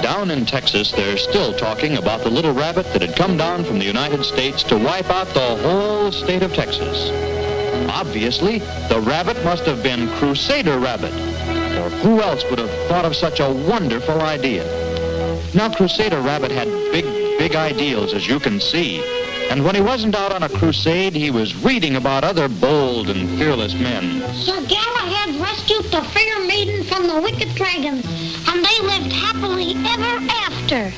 Down in Texas, they're still talking about the little rabbit that had come down from the United States to wipe out the whole state of Texas. Obviously, the rabbit must have been Crusader Rabbit, or who else would have thought of such a wonderful idea? Now, Crusader Rabbit had big ideals, as you can see. And when he wasn't out on a crusade, he was reading about other bold and fearless men. Sir Galahad rescued the fair maiden from the wicked dragon, and they lived happily ever after.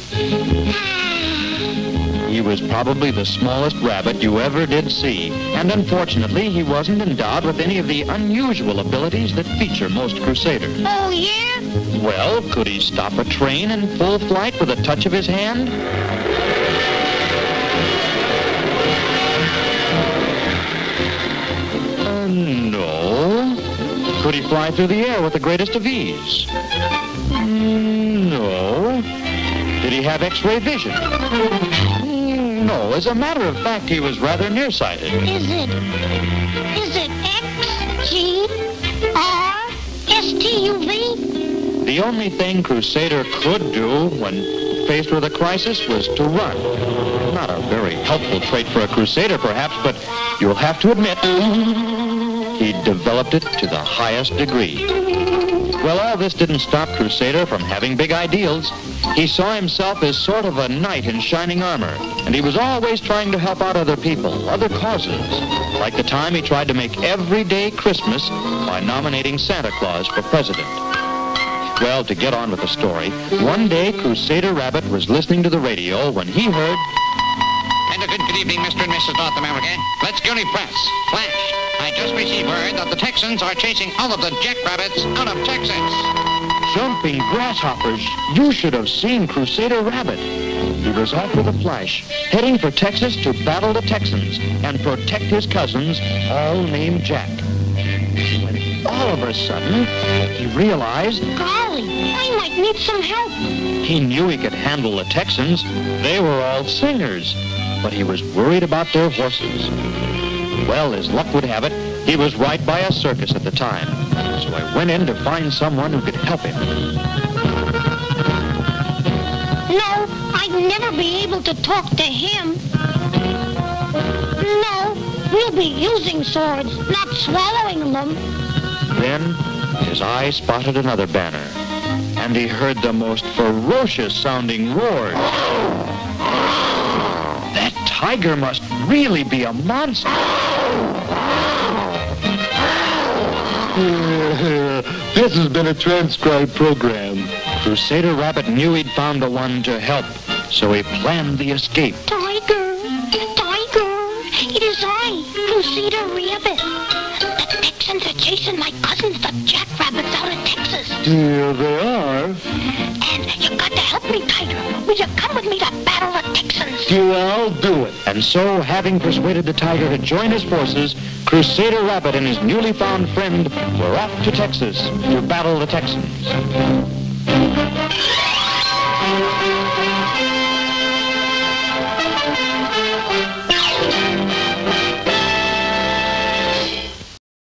He was probably the smallest rabbit you ever did see, and unfortunately, he wasn't endowed with any of the unusual abilities that feature most crusaders. Oh, yeah? Well, could he stop a train in full flight with a touch of his hand? No. Could he fly through the air with the greatest of ease? No. Did he have X-ray vision? No. As a matter of fact, he was rather nearsighted. Is it XGRSTUV? The only thing Crusader could do when faced with a crisis was to run. Not a very helpful trait for a Crusader, perhaps, but you'll have to admit he developed it to the highest degree. Well, all this didn't stop Crusader from having big ideals. He saw himself as sort of a knight in shining armor, and he was always trying to help out other people, other causes, like the time he tried to make everyday Christmas by nominating Santa Claus for president. Well, to get on with the story, one day Crusader Rabbit was listening to the radio when he heard... And a good evening, Mr. and Mrs. North America. Let's go to press. Flash. I just received word that the Texans are chasing all of the jackrabbits out of Texas. Jumping grasshoppers, you should have seen Crusader Rabbit. He was off with a flash, heading for Texas to battle the Texans and protect his cousins, all named Jack. When all of a sudden, he realized... Golly, I might need some help. He knew he could handle the Texans. They were all singers, but he was worried about their horses. Well, as luck would have it, he was right by a circus at the time. So I went in to find someone who could help him. No, I'd never be able to talk to him. No, we'll be using swords, not swallowing them. Then his eye spotted another banner, and he heard the most ferocious-sounding roars. That tiger must really be a monster. This has been a transcribed program. Crusader Rabbit knew he'd found the one to help, so he planned the escape. Tiger, it is I, Crusader Rabbit. The Texans are chasing my cousins, the jackrabbits, out of Texas. Here they are. And you got to help me, Tiger. Will you come with me to battle the Texans? Yeah, I'll do it. And so, having persuaded the tiger to join his forces, Crusader Rabbit and his newly found friend were off to Texas to battle the Texans.